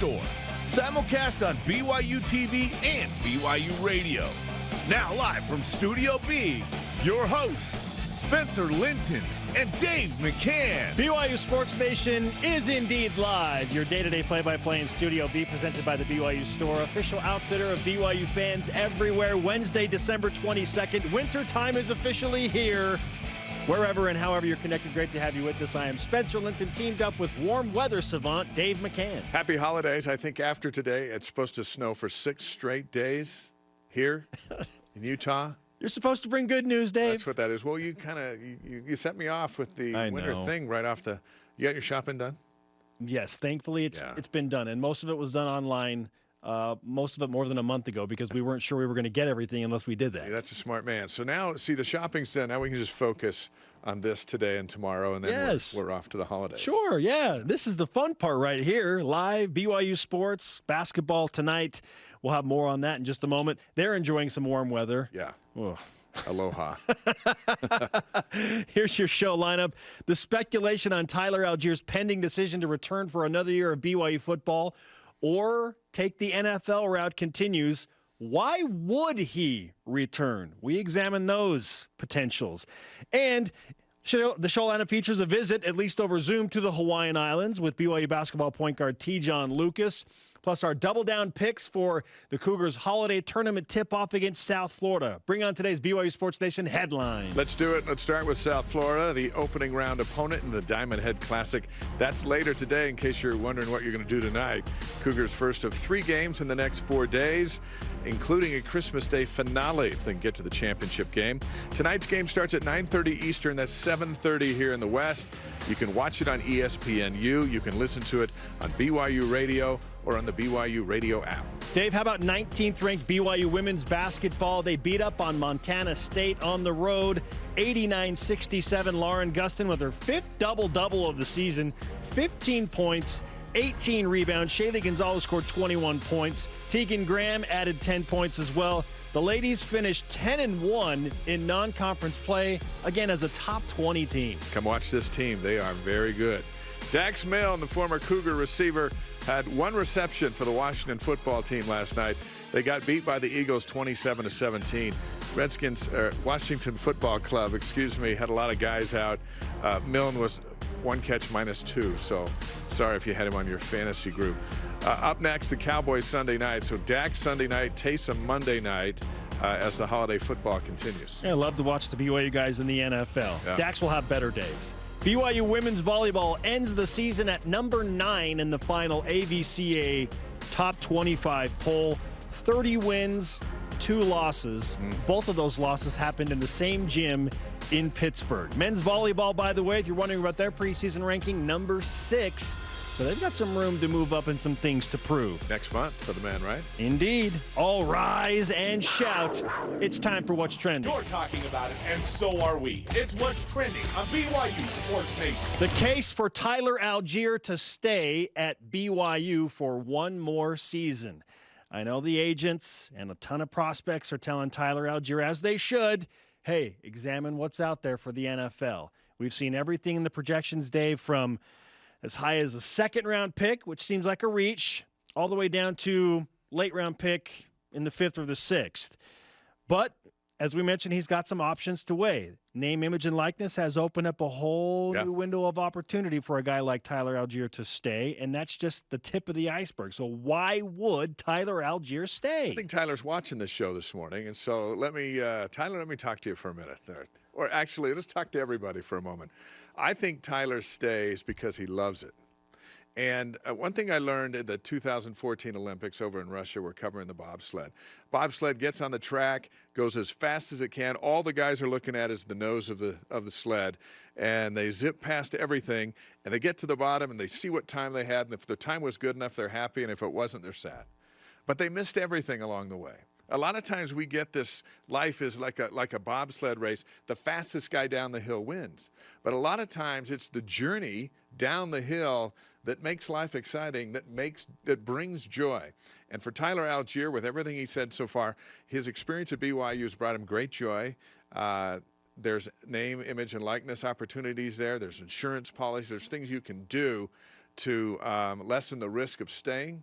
Store. Simulcast on BYU TV and BYU Radio. Now live from Studio B, your hosts, Spencer Linton and Dave McCann. BYU Sports Nation is indeed live. Your day-to-day play-by-play in Studio B, presented by the BYU Store, official outfitter of BYU fans everywhere. Wednesday, December 22nd. Winter time is officially here. Wherever and however you're connected, great to have you with us. I am Spencer Linton, teamed up with warm weather savant Dave McCann. Happy holidays. I think after today, it's supposed to snow for 6 straight days here in Utah. You're supposed to bring good news, Dave. That's what that is. Well, you kind of you set me off with the winter thing right off the. You got your shopping done? Yes, thankfully it's been done, and most of it was done online. Most of it more than a month ago, because we weren't sure we were going to get everything unless we did that. See, that's a smart man. So now, the shopping's done. Now we can just focus on this today and tomorrow, and then we're off to the holidays. Sure, yeah. This is the fun part right here. Live BYU sports, basketball tonight. We'll have more on that in just a moment. They're enjoying some warm weather. Yeah. Oh. Aloha. Here's your show lineup. The speculation on Tyler Allgeier's pending decision to return for another year of BYU football or take the NFL route continues. Why would he return? We examine those potentials. And the show lineup features a visit, at least over Zoom, to the Hawaiian Islands with BYU basketball point guard T-John Lucas, plus our double-down picks for the Cougars' holiday tournament tip-off against South Florida. Bring on today's BYU Sports Nation headlines. Let's do it. Let's start with South Florida, the opening round opponent in the Diamond Head Classic. That's later today, in case you're wondering what you're going to do tonight. Cougars' first of 3 games in the next 4 days, including a Christmas Day finale if they can get to the championship game. Tonight's game starts at 9:30 Eastern. That's 7:30 here in the West. You can watch it on ESPNU. You can listen to it on BYU Radio or on the BYU Radio app. Dave, how about 19th ranked BYU women's basketball? They beat up on Montana State on the road, 89-67. Lauren Gustin with her 5th double-double of the season, 15 points, 18 rebounds. Shaylee Gonzalez scored 21 points. Tegan Graham added 10 points as well. The ladies finished 10-1 in non-conference play, again as a top 20 team. Come watch this team. They are very good. Dax Milne, the former Cougar receiver, had 1 reception for the Washington football team last night. They got beat by the Eagles 27-17. Washington Football Club, had a lot of guys out. Milne was 1 catch -2, so sorry if you had him on your fantasy group. Up next, the Cowboys Sunday night. So Dax Sunday night, Taysom Monday night as the holiday football continues. Yeah, I love to watch the BYU guys in the NFL. Yeah. Dax will have better days. BYU women's volleyball ends the season at number 9 in the final AVCA top 25 poll. 30 wins, 2 losses. Both of those losses happened in the same gym in Pittsburgh. Men's volleyball, by the way, if you're wondering about their preseason ranking, number 6. So they've got some room to move up and some things to prove. Next month for the men, right? Indeed. All rise and shout. It's time for What's Trending. You're talking about it, and so are we. It's What's Trending on BYU Sports Nation. The case for Tyler Allgeier to stay at BYU for 1 more season. I know the agents and a ton of prospects are telling Tyler Allgeier, as they should, hey, examine what's out there for the NFL. We've seen everything in the projections, Dave, from as high as a 2nd-round pick, which seems like a reach, all the way down to late-round pick in the 5th or the 6th. But, as we mentioned, he's got some options to weigh. Name, image, and likeness has opened up a whole new window of opportunity for a guy like Tyler Allgeier to stay, and that's just the tip of the iceberg. So why would Tyler Allgeier stay? I think Tyler's watching this show this morning, and so Tyler, let me talk to you for a minute. Or actually, let's talk to everybody for a moment. I think Tyler stays because he loves it. And one thing I learned at the 2014 Olympics over in Russia, we're covering the bobsled. Bobsled gets on the track, goes as fast as it can. All the guys are looking at is the nose of the sled, and they zip past everything, and they get to the bottom, and they see what time they had, and if the time was good enough, they're happy, and if it wasn't, they're sad. But they missed everything along the way. A lot of times we get this, life is like a bobsled race. The fastest guy down the hill wins. But a lot of times it's the journey down the hill that makes life exciting, that brings joy. And for Tyler Allgeier, with everything he said so far, his experience at BYU has brought him great joy. There's name, image, and likeness opportunities there. There's insurance policies. There's things you can do to lessen the risk of staying.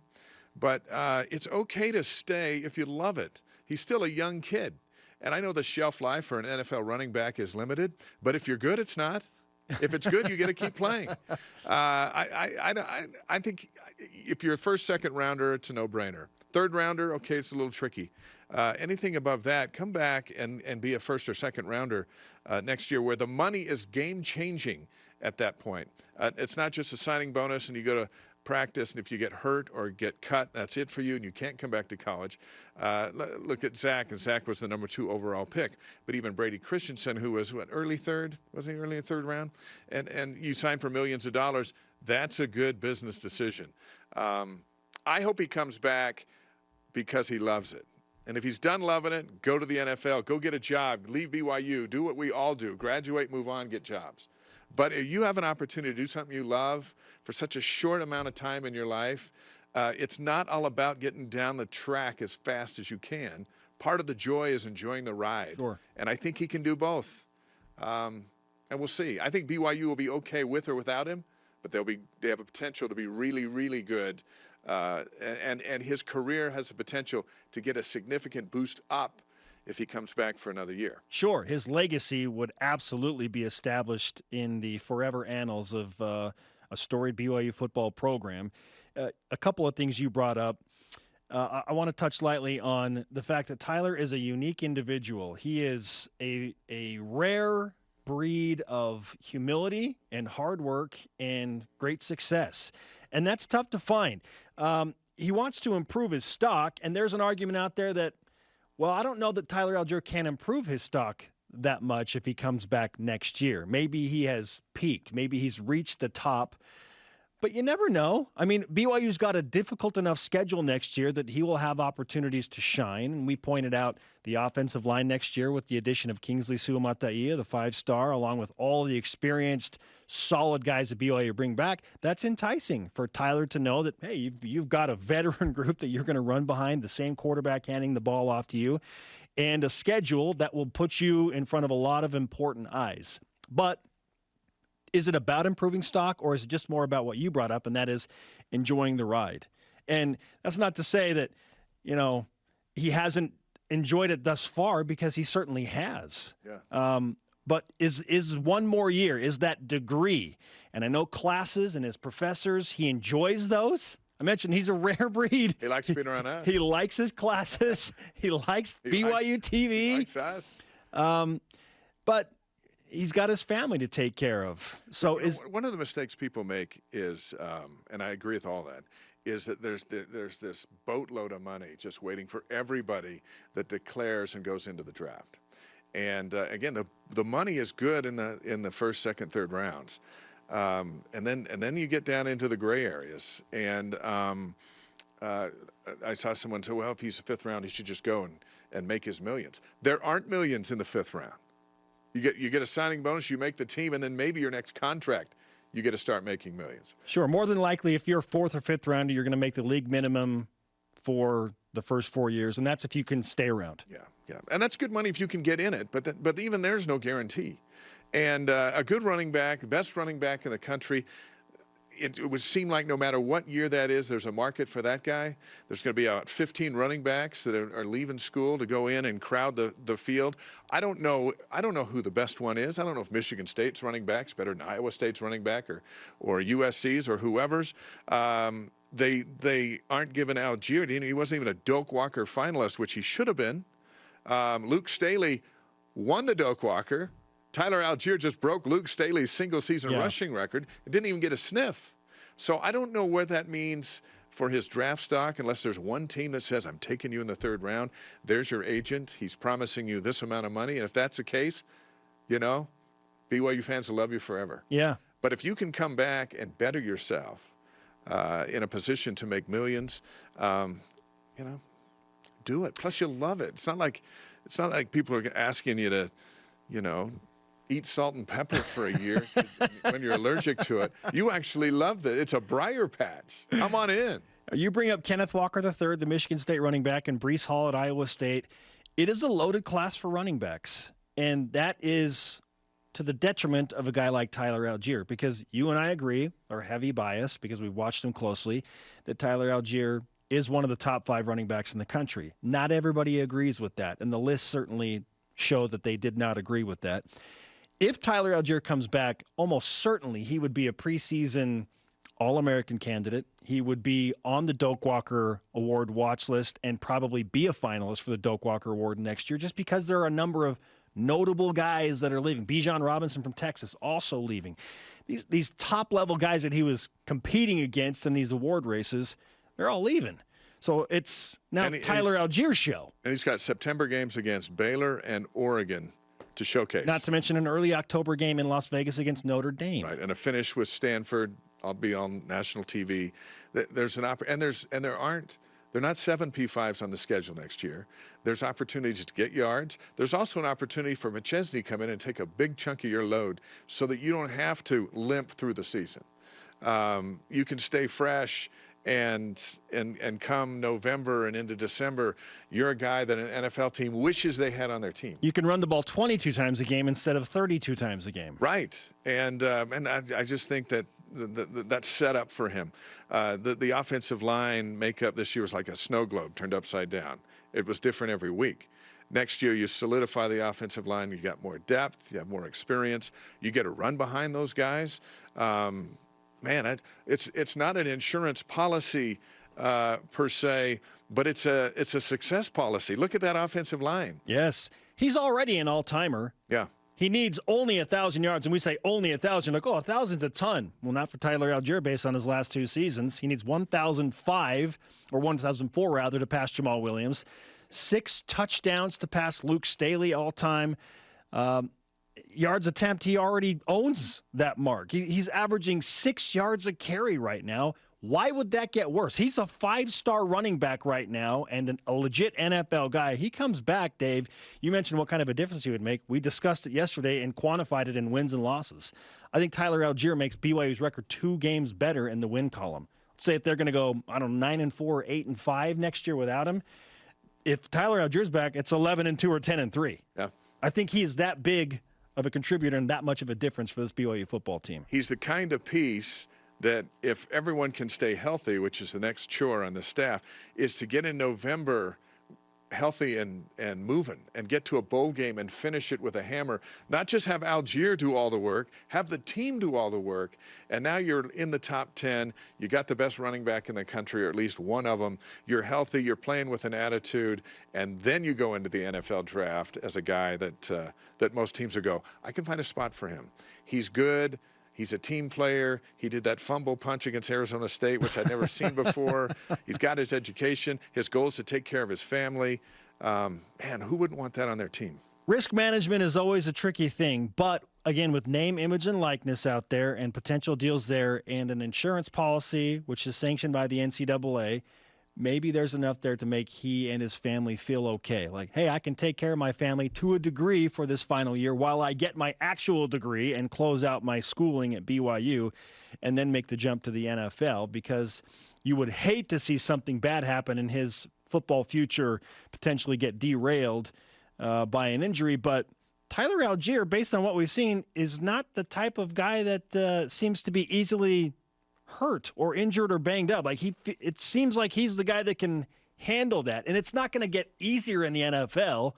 But it's okay to stay if you love it. He's still a young kid. And I know the shelf life for an NFL running back is limited, but if you're good, it's not. If it's good, you get to keep playing. I think if you're a first, second rounder, it's a no-brainer. Third rounder, okay, it's a little tricky. Anything above that, come back and be a first or second rounder next year, where the money is game-changing at that point. It's not just a signing bonus and you go to practice, and if you get hurt or get cut, that's it for you, and you can't come back to college. Look at Zach, and Zach was the number 2 overall pick. But even Brady Christensen, who was, early third? Wasn't he early in third round? And you signed for millions of dollars. That's a good business decision. I hope he comes back because he loves it. And if he's done loving it, go to the NFL, go get a job, leave BYU, do what we all do, graduate, move on, get jobs. But if you have an opportunity to do something you love for such a short amount of time in your life, it's not all about getting down the track as fast as you can. Part of the joy is enjoying the ride. Sure. And I think he can do both. And we'll see. I think BYU will be okay with or without him, but they have a potential to be really, really good. And his career has the potential to get a significant boost up if he comes back for another year. Sure, his legacy would absolutely be established in the forever annals of a storied BYU football program. A couple of things you brought up. I want to touch lightly on the fact that Tyler is a unique individual. He is a rare breed of humility and hard work and great success. And that's tough to find. He wants to improve his stock, and there's an argument out there that, well, I don't know that Tyler Allgeier can improve his stock that much if he comes back next year. Maybe he has peaked. Maybe he's reached the top. But you never know. I mean, BYU's got a difficult enough schedule next year that he will have opportunities to shine. And we pointed out the offensive line next year with the addition of Kingsley Suamataia, the 5-star, along with all the experienced, solid guys that BYU bring back. That's enticing for Tyler to know that, hey, you've got a veteran group that you're going to run behind, the same quarterback handing the ball off to you, and a schedule that will put you in front of a lot of important eyes. But is it about improving stock, or is it just more about what you brought up, and that is enjoying the ride? And that's not to say that, he hasn't enjoyed it thus far, because he certainly has. Yeah. But is one more year, is that degree? And I know classes and his professors, he enjoys those. I mentioned he's a rare breed. He likes being around us. He likes his classes. He likes BYU TV. He likes us. But he's got his family to take care of. So one of the mistakes people make is, and I agree with all that, is that there's this boatload of money just waiting for everybody that declares and goes into the draft. And again, the money is good in the first, second, third rounds, and then you get down into the gray areas. And I saw someone say, well, if he's a fifth round, he should just go and make his millions. There aren't millions in the fifth round. You get a signing bonus, you make the team, and then maybe your next contract, you get to start making millions. Sure. More than likely, if you're fourth or fifth rounder, you're going to make the league minimum for the first 4 years, and that's if you can stay around. Yeah. And that's good money if you can get in it, but even there's no guarantee. And a good running back, the best running back in the country, it would seem like no matter what year that is, there's a market for that guy. There's going to be about 15 running backs that are leaving school to go in and crowd the field. I don't know who the best one is. I don't know if Michigan State's running back's better than Iowa State's running back or USC's or whoever's. They aren't giving Allgeier. He wasn't even a Doak Walker finalist, which he should have been. Luke Staley won the Doak Walker. Tyler Allgeier just broke Luke Staley's single-season rushing record and didn't even get a sniff. So I don't know what that means for his draft stock unless there's one team that says, I'm taking you in the third round. There's your agent. He's promising you this amount of money. And if that's the case, BYU fans will love you forever. Yeah. But if you can come back and better yourself in a position to make millions, do it. Plus, you'll love it. It's not like people are asking you to, eat salt and pepper for a year when you're allergic to it. You actually love it. It's a briar patch. Come on in. You bring up Kenneth Walker III, the Michigan State running back, and Breece Hall at Iowa State. It is a loaded class for running backs, and that is to the detriment of a guy like Tyler Allgeier, because you and I agree, or heavy bias, because we've watched him closely, that Tyler Allgeier is one of the top 5 running backs in the country. Not everybody agrees with that, and the list certainly showed that they did not agree with that. If Tyler Allgeier comes back, almost certainly he would be a preseason All-American candidate. He would be on the Doak Walker Award watch list and probably be a finalist for the Doak Walker Award next year, just because there are a number of notable guys that are leaving. Bijan Robinson from Texas also leaving. These top-level guys that he was competing against in these award races, they're all leaving. So it's now Tyler Allgeier's show. And he's got September games against Baylor and Oregon to showcase. Not to mention an early October game in Las Vegas against Notre Dame. Right, and a finish with Stanford. I'll be on national TV. There's an they're not 7 P5s on the schedule next year. There's opportunities to get yards. There's also an opportunity for McChesney to come in and take a big chunk of your load so that you don't have to limp through the season. You can stay fresh, and come November and into December, you're a guy that an NFL team wishes they had on their team. You can run the ball 22 times a game instead of 32 times a game. Right, and I just think that that's set up for him. The offensive line makeup this year was like a snow globe turned upside down. It was different every week. Next year, you solidify the offensive line. You got more depth. You have more experience. You get a run behind those guys. Man, it's not an insurance policy per se, but it's a success policy. Look at that offensive line. Yes, he's already an all-timer. Yeah. He needs only 1,000 yards, and we say only 1,000. Like, 1,000's a ton. Well, not for Tyler Allgeier based on his last 2 seasons. He needs 1,005, or 1,004 rather, to pass Jamal Williams. 6 touchdowns to pass Luke Staley all-time. Yards attempt, he already owns that mark. He's averaging 6 yards a carry right now. Why would that get worse? He's a 5-star running back right now and a legit NFL guy. He comes back, Dave. You mentioned what kind of a difference he would make. We discussed it yesterday and quantified it in wins and losses. I think Tyler Allgeier makes BYU's record 2 games better in the win column. Let's say if they're going to go, 9-4, 8-5 next year without him. If Tyler Allgeier's back, it's 11-2 or 10-3. Yeah. I think he's that big of a contributor and that much of a difference for this BYU football team. He's the kind of piece that if everyone can stay healthy, which is the next chore on the staff, is to get in November healthy and moving and get to a bowl game and finish it with a hammer. Not just have Allgeier do all the work, have the team do all the work, and now you're in the top 10. You got the best running back in the country, or at least one of them. You're healthy, you're playing with an attitude, and then you go into the NFL draft as a guy that most teams will go, I can find a spot for him. He's good. He's a team player. He did that fumble punch against Arizona State, which I'd never seen before. He's got his education. His goal is to take care of his family. Man, who wouldn't want that on their team? Risk management is always a tricky thing, but again, with name, image, and likeness out there and potential deals there and an insurance policy, which is sanctioned by the NCAA, maybe there's enough there to make he and his family feel okay. Like, hey, I can take care of my family to a degree for this final year while I get my actual degree and close out my schooling at BYU and then make the jump to the NFL, because you would hate to see something bad happen and his football future potentially get derailed by an injury. But Tyler Allgeier, based on what we've seen, is not the type of guy that seems to be easily hurt or injured or banged up. Like it seems like he's the guy that can handle that, and it's not going to get easier in the NFL.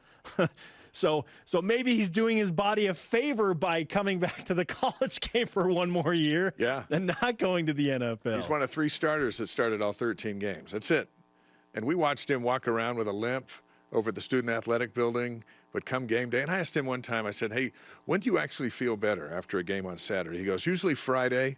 so maybe he's doing his body a favor by coming back to the college game for one more year, and not going to the NFL. He's one of 3 starters that started all 13 games. That's it. And we watched him walk around with a limp over the student athletic building. But come game day, and I asked him one time, I said, hey, when do you actually feel better after a game on Saturday? He goes, usually Friday,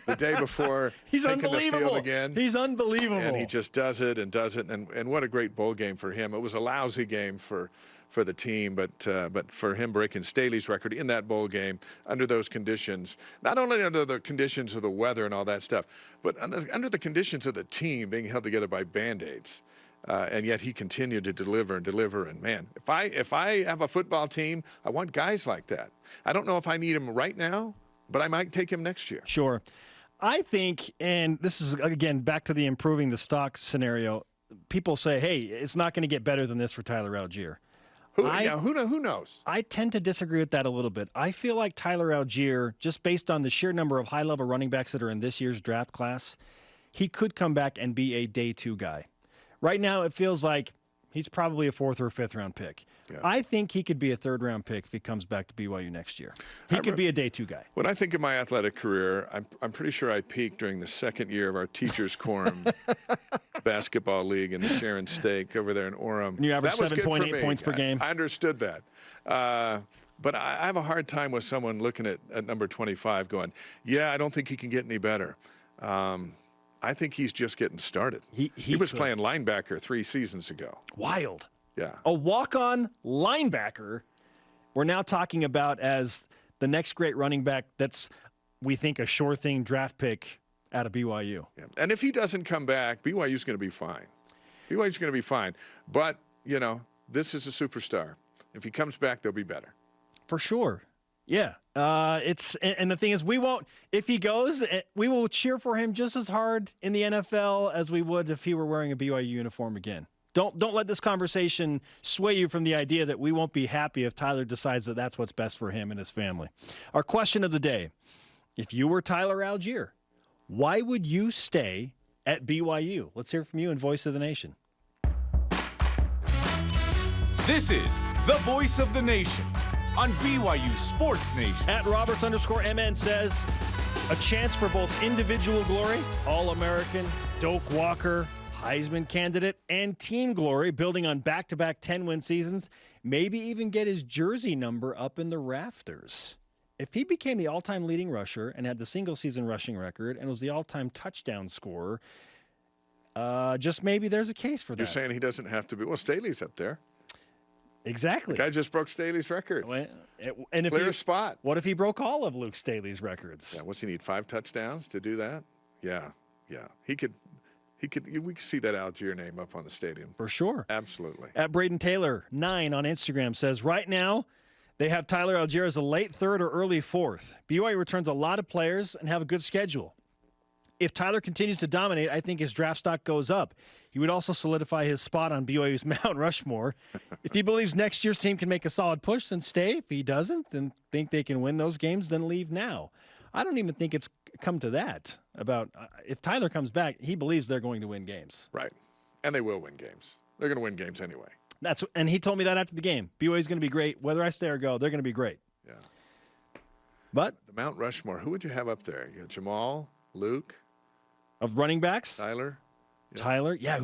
the day before. He's unbelievable. The field again. He's unbelievable. And he just does it. And what a great bowl game for him. It was a lousy game for the team, but for him breaking Staley's record in that bowl game under those conditions, not only under the conditions of the weather and all that stuff, but under the conditions of the team being held together by Band-Aids. And yet he continued to deliver. And man, if I have a football team, I want guys like that. I don't know if I need him right now, but I might take him next year. Sure. I think, and this is, again, back to the improving the stock scenario, people say, hey, it's not going to get better than this for Tyler Allgeier. Who knows? I tend to disagree with that a little bit. I feel like Tyler Allgeier, just based on the sheer number of high-level running backs that are in this year's draft class, he could come back and be a day 2 guy. Right now, it feels like he's probably a 4th or 5th round pick. Yeah. I think he could be a 3rd round pick if he comes back to BYU next year. He could be a day 2 guy. When I think of my athletic career, I'm pretty sure I peaked during the 2nd year of our Teachers Quorum basketball league in the Sharon Stake over there in Orem. And you averaged 7.8 points per game. I understood that. But I have a hard time with someone looking at number 25 going, I don't think he can get any better. I think he's just getting started. He was playing linebacker 3 seasons ago. Wild. Yeah. A walk-on linebacker we're now talking about as the next great running back that's, we think, a sure thing draft pick out of BYU. Yeah. And if he doesn't come back, BYU's going to be fine. BYU's going to be fine. But, this is a superstar. If he comes back, they'll be better. For sure. Yeah. And the thing is, if he goes, we will cheer for him just as hard in the NFL as we would if he were wearing a BYU uniform again. Don't let this conversation sway you from the idea that we won't be happy if Tyler decides that that's what's best for him and his family. Our question of the day, if you were Tyler Allgeier, why would you stay at BYU? Let's hear from you in Voice of the Nation. This is the Voice of the Nation on BYU Sports Nation. At Roberts_MN says, a chance for both individual glory, All-American, Doak Walker, Heisman candidate, and team glory, building on back-to-back 10-win seasons, maybe even get his jersey number up in the rafters. If he became the all-time leading rusher and had the single-season rushing record and was the all-time touchdown scorer, just maybe there's a case for that. You're saying he doesn't have to be. Well, Staley's up there. Exactly. The guy just broke Staley's record. And Clear spot. What if he broke all of Luke Staley's records? Yeah, what's he need, 5 touchdowns to do that? Yeah. We could see that Allgeier name up on the stadium. For sure. Absolutely. At Braden Taylor 9 on Instagram says, right now they have Tyler Allgeier as a late 3rd or early 4th. BYU returns a lot of players and have a good schedule. If Tyler continues to dominate, I think his draft stock goes up. He would also solidify his spot on BYU's Mount Rushmore. If he believes next year's team can make a solid push, then stay. If he doesn't, then think they can win those games, then leave now. I don't even think it's come to that about if Tyler comes back, he believes they're going to win games. Right. And they will win games. They're going to win games anyway. And he told me that after the game. BYU's going to be great. Whether I stay or go, they're going to be great. Yeah. But the Mount Rushmore, who would you have up there? You got Jamal, Luke, of running backs? Tyler. Yeah. Tyler. Yeah,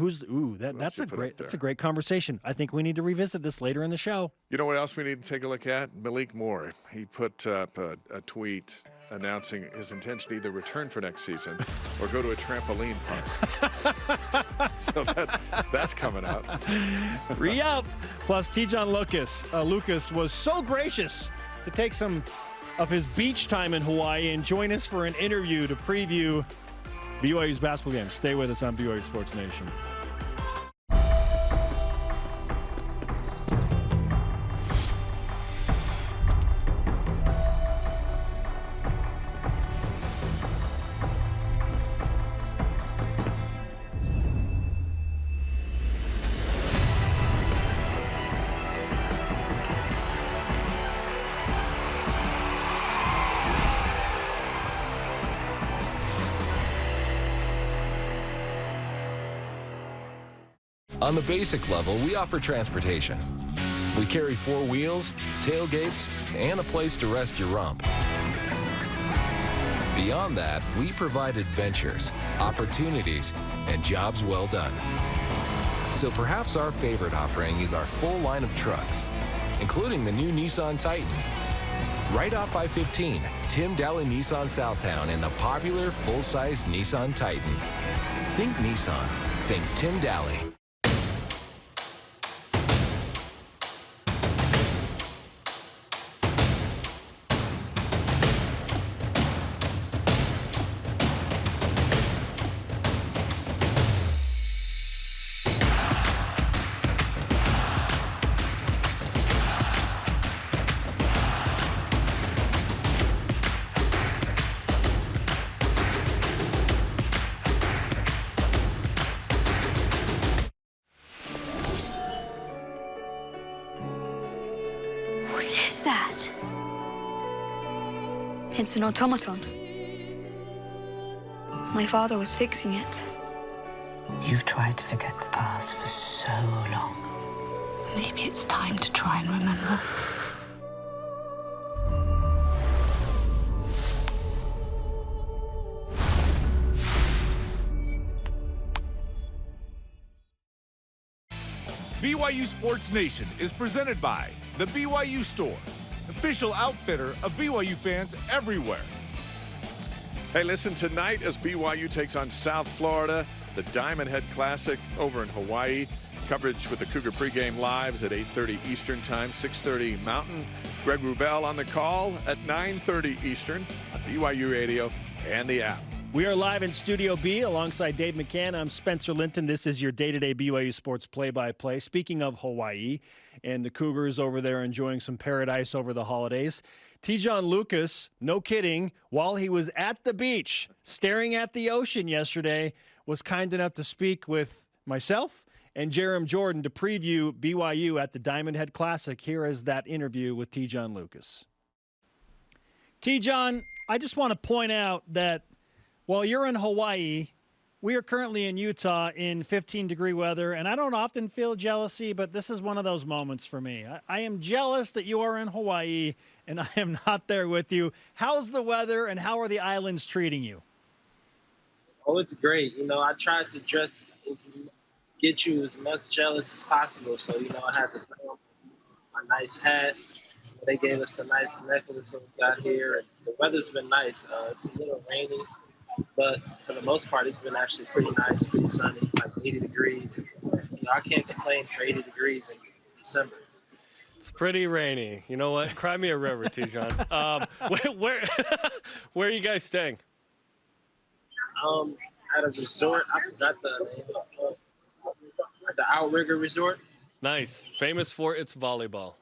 that's a great conversation. I think we need to revisit this later in the show. You know what else we need to take a look at? Malik Moore. He put up a tweet announcing his intention to either return for next season or go to a trampoline park. So that's coming up. Re-up. Plus, T-John Lucas was so gracious to take some of his beach time in Hawaii and join us for an interview to preview BYU's basketball game. Stay with us on BYU Sports Nation. On the basic level, we offer transportation. We carry 4 wheels, tailgates, and a place to rest your rump. Beyond that, we provide adventures, opportunities, and jobs well done. So perhaps our favorite offering is our full line of trucks, including the new Nissan Titan. Right off I-15, Tim Daly Nissan Southtown and the popular full-size Nissan Titan. Think Nissan. Think Tim Daly. that? It's an automaton. My father was fixing it. You've tried to forget the past for so long. Maybe it's time to try and remember. BYU Sports Nation is presented by the BYU Store, official outfitter of BYU fans everywhere. Hey, listen, tonight as BYU takes on South Florida, the Diamond Head Classic over in Hawaii. Coverage with the Cougar pregame lives at 8:30 Eastern Time, 6:30 Mountain. Greg Wrubell on the call at 9:30 Eastern on BYU Radio and the app. We are live in Studio B alongside Dave McCann. I'm Spencer Linton. This is your day-to-day BYU sports play-by-play. Speaking of Hawaii and the Cougars over there enjoying some paradise over the holidays, T-John Lucas, no kidding, while he was at the beach staring at the ocean yesterday, was kind enough to speak with myself and Jerem Jordan to preview BYU at the Diamond Head Classic. Here is that interview with T-John Lucas. T-John, I just want to point out that while you're in Hawaii, we are currently in Utah in 15-degree weather, and I don't often feel jealousy, but this is one of those moments for me. I am jealous that you are in Hawaii, and I am not there with you. How's the weather, and how are the islands treating you? Oh, it's great. You know, I tried to get you as much jealous as possible. So, you know, I had to put on my nice hat. They gave us a nice necklace when we got here. And the weather's been nice. It's a little rainy, but for the most part, it's been actually pretty nice, pretty sunny, like 80 degrees. And, you know, I can't complain for 80 degrees in December. It's pretty rainy. You know what? Cry me a river, T-John. Where are you guys staying? At a resort. I forgot the name of the Outrigger Resort. Nice. Famous for its volleyball.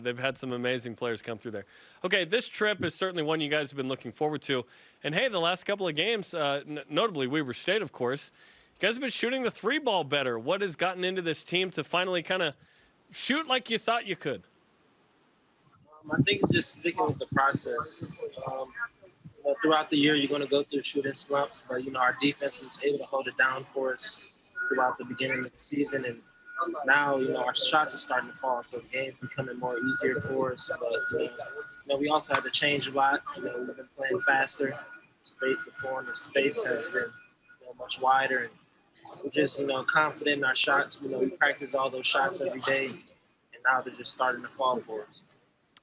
They've had some amazing players come through there. Okay, this trip is certainly one you guys have been looking forward to. And, hey, the last couple of games, notably Weber State, of course, you guys have been shooting the three ball better. What has gotten into this team to finally kind of shoot like you thought you could? I think it's just sticking with the process. You know, throughout the year, you're going to go through shooting slumps, but, you know, our defense was able to hold it down for us throughout the beginning of the season. And now, you know, our shots are starting to fall, so the game's becoming more easier for us. But, you know, we also had to change a lot. You know, we've been playing faster. The space has been, you know, much wider. And we're just, you know, confident in our shots. You know, we practice all those shots every day, and now they're just starting to fall for us.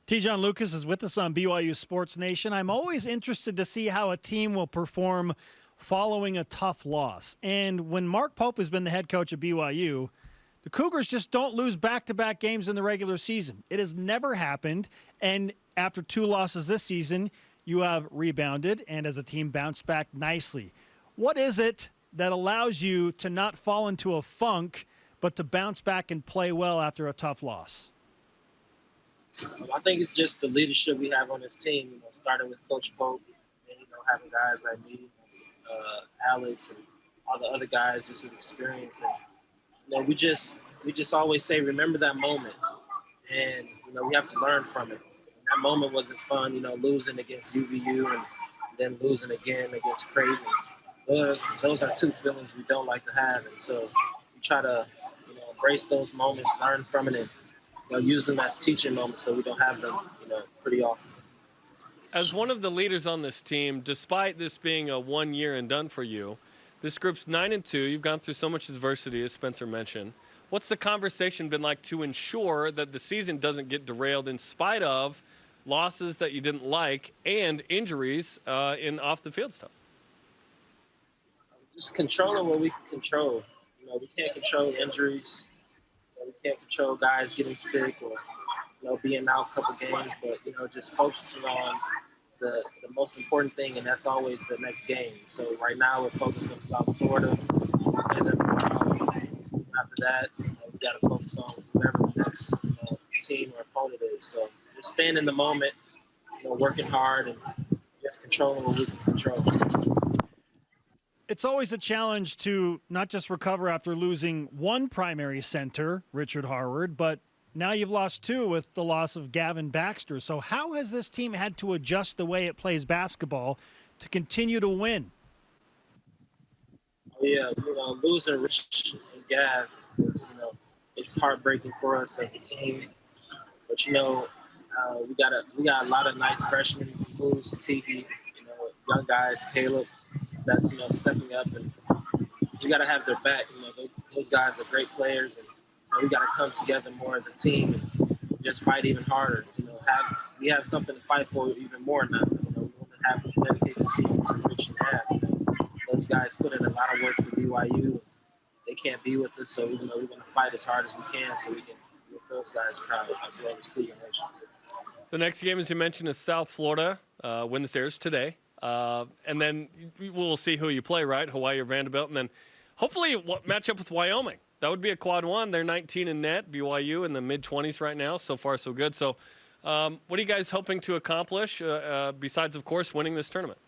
T-John Lucas is with us on BYU Sports Nation. I'm always interested to see how a team will perform following a tough loss. And when Mark Pope has been the head coach of BYU, the Cougars just don't lose back-to-back games in the regular season. It has never happened. And after two losses this season, you have rebounded and as a team bounced back nicely. What is it that allows you to not fall into a funk, but to bounce back and play well after a tough loss? I think it's just the leadership we have on this team, you know, starting with Coach Pope and, you know, having guys like me, Alex, and all the other guys just with experience. And, you know, we just always say, remember that moment. And, you know, we have to learn from it. And that moment wasn't fun, you know, losing against UVU and then losing again against Creighton. Those are two feelings we don't like to have. And so we try to, you know, embrace those moments, learn from it, and, you know, use them as teaching moments so we don't have them, you know, pretty often. As one of the leaders on this team, despite this being a 1 year and done for you, this group's 9-2. You've gone through so much adversity, as Spencer mentioned. What's the conversation been like to ensure that the season doesn't get derailed in spite of losses that you didn't like and injuries in off-the-field stuff? Just controlling what we can control. You know, we can't control injuries. You know, we can't control guys getting sick or, you know, being out a couple games. But, you know, just focusing on the most important thing, and that's always the next game. So right now we're focused on South Florida. And then after that, you know, we got to focus on whoever the next, you know, team or opponent is. So just staying in the moment, you know, working hard and just controlling what we can control. It's always a challenge to not just recover after losing one primary center, Richard Harward, but now you've lost 2 with the loss of Gavin Baxter. So how has this team had to adjust the way it plays basketball to continue to win? Yeah, losing Rich and Gav was, it's heartbreaking for us as a team. But we got a lot of nice freshmen, Fools, Tiki, young guys, Caleb, that's stepping up, and we got to have their back. Those guys are great players, and we got to come together more as a team and just fight even harder. We have something to fight for even more now. We want to have a dedicated season to Rich and Gav. Those guys put in a lot of work for BYU. They can't be with us, so we're going to fight as hard as we can so we can make those guys proud as well as Cougar Nation. The next game, as you mentioned, is South Florida. Win the series today. And then we'll see who you play, right? Hawaii or Vanderbilt. And then hopefully match up with Wyoming. That would be a quad 1. They're 19 in net. BYU in the mid-20s right now. So far, so good. So what are you guys hoping to accomplish besides, of course, winning this tournament?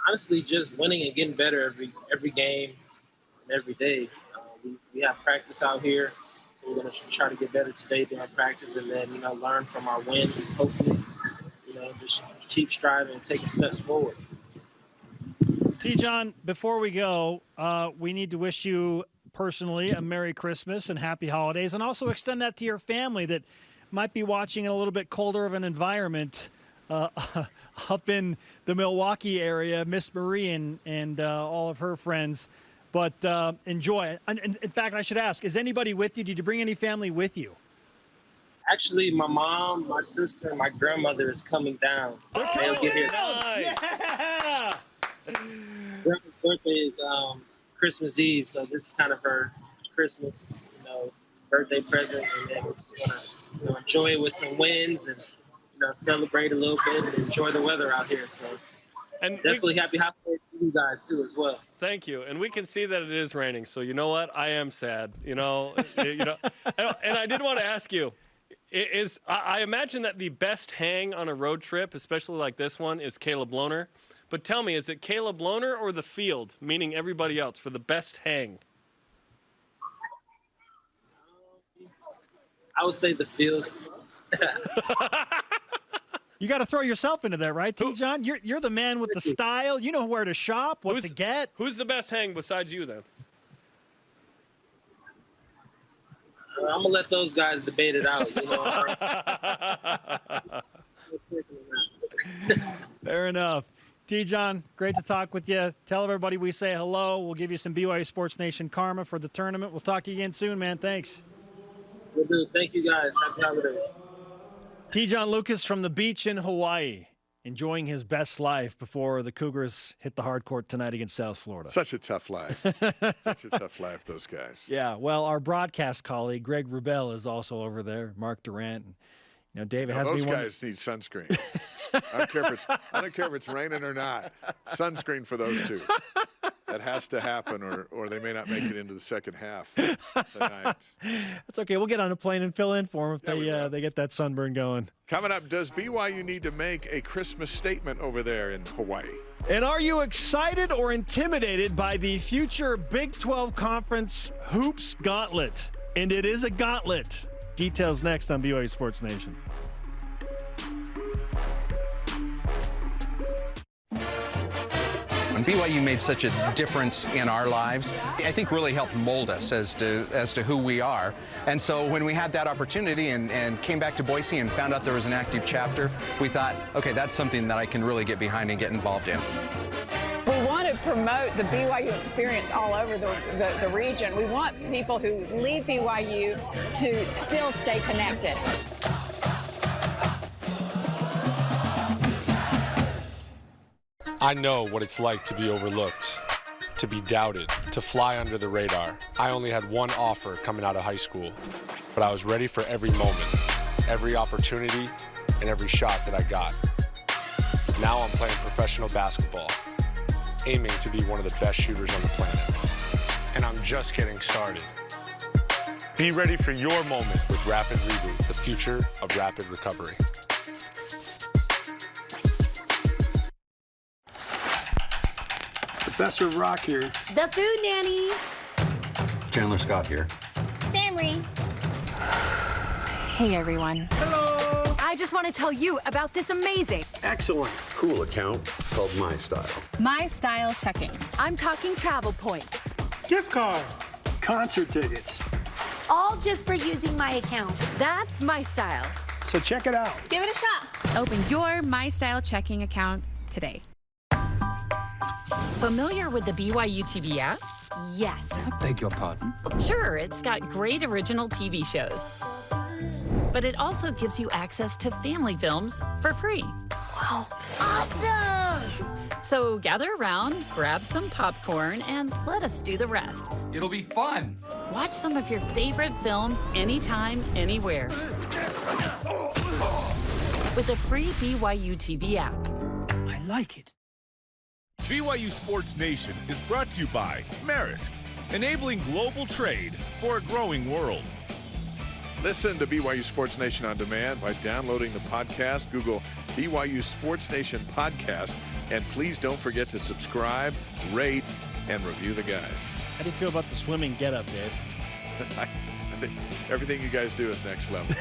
Honestly, just winning and getting better every game and every day. We have practice out here. So we're going to try to get better today during practice and then, learn from our wins, hopefully. Just keep striving and taking steps forward. T-John, before we go, we need to wish you personally a Merry Christmas and Happy Holidays, and also extend that to your family that might be watching in a little bit colder of an environment up in the Milwaukee area, Miss Marie and all of her friends. But enjoy. And in fact, I should ask, is anybody with you? Did you bring any family with you? Actually, my mom, my sister, and my grandmother is coming down. They'll get here. Yeah! Grandma's birthday is Christmas Eve, so this is kind of her Christmas, birthday present, and then we're just gonna enjoy it with some wins and celebrate a little bit and enjoy the weather out here. So, and definitely happy holidays to you guys too as well. Thank you. And we can see that it is raining, so you know what? I am sad. And I did want to ask you. I imagine that the best hang on a road trip, especially like this one, is Caleb Lohner. But tell me, is it Caleb Lohner or the field, meaning everybody else, for the best hang? I would say the field. You got to throw yourself into that, right, T-John? You're the man with the style. You know where to shop, what to get. Who's the best hang besides you, then? I'm going to let those guys debate it out. Fair enough. T-John, great to talk with you. Tell everybody we say hello. We'll give you some BYU Sports Nation karma for the tournament. We'll talk to you again soon, man. Thanks. Will do. Thank you, guys. Happy holidays. T-John Lucas from the beach in Hawaii, enjoying his best life before the Cougars hit the hard court tonight against South Florida. Such a tough life. Such a tough life, those guys. Yeah, well, our broadcast colleague, Greg Wrubell, is also over there, Mark Durant. David has those guys need sunscreen. I don't care if it's raining or not. Sunscreen for those two. That has to happen, or they may not make it into the second half tonight. That's okay. We'll get on a plane and fill in for them if they get that sunburn going. Coming up, does BYU need to make a Christmas statement over there in Hawaii? And are you excited or intimidated by the future Big 12 Conference Hoops Gauntlet? And it is a gauntlet. Details next on BYU Sports Nation. When BYU made such a difference in our lives, I think really helped mold us as to who we are. And so when we had that opportunity and came back to Boise and found out there was an active chapter, we thought, okay, that's something that I can really get behind and get involved in. We want to promote the BYU experience all over the region. We want people who leave BYU to still stay connected. I know what it's like to be overlooked, to be doubted, to fly under the radar. I only had one offer coming out of high school, but I was ready for every moment, every opportunity, and every shot that I got. Now I'm playing professional basketball, aiming to be one of the best shooters on the planet. And I'm just getting started. Be ready for your moment with Rapid Reboot, the future of rapid recovery. Professor Rock here. The Food Nanny. Chandler Scott here. Sam Henry. Hey, everyone. Hello. I just want to tell you about this amazing, excellent, cool account called My Style. My Style checking. I'm talking travel points. Gift card, concert tickets. All just for using my account. That's My Style. So check it out. Give it a shot. Open your My Style checking account today. Familiar with the BYU TV app? Yes. I beg your pardon? Sure, it's got great original TV shows. But it also gives you access to family films for free. Wow. Awesome! So gather around, grab some popcorn, and let us do the rest. It'll be fun. Watch some of your favorite films anytime, anywhere. With the free BYU TV app. I like it. BYU Sports Nation is brought to you by Maersk, enabling global trade for a growing world. Listen to BYU Sports Nation on demand by downloading the podcast. Google BYU Sports Nation podcast. And please don't forget to subscribe, rate, and review the guys. How do you feel about the swimming getup, Dave? I think everything you guys do is next level.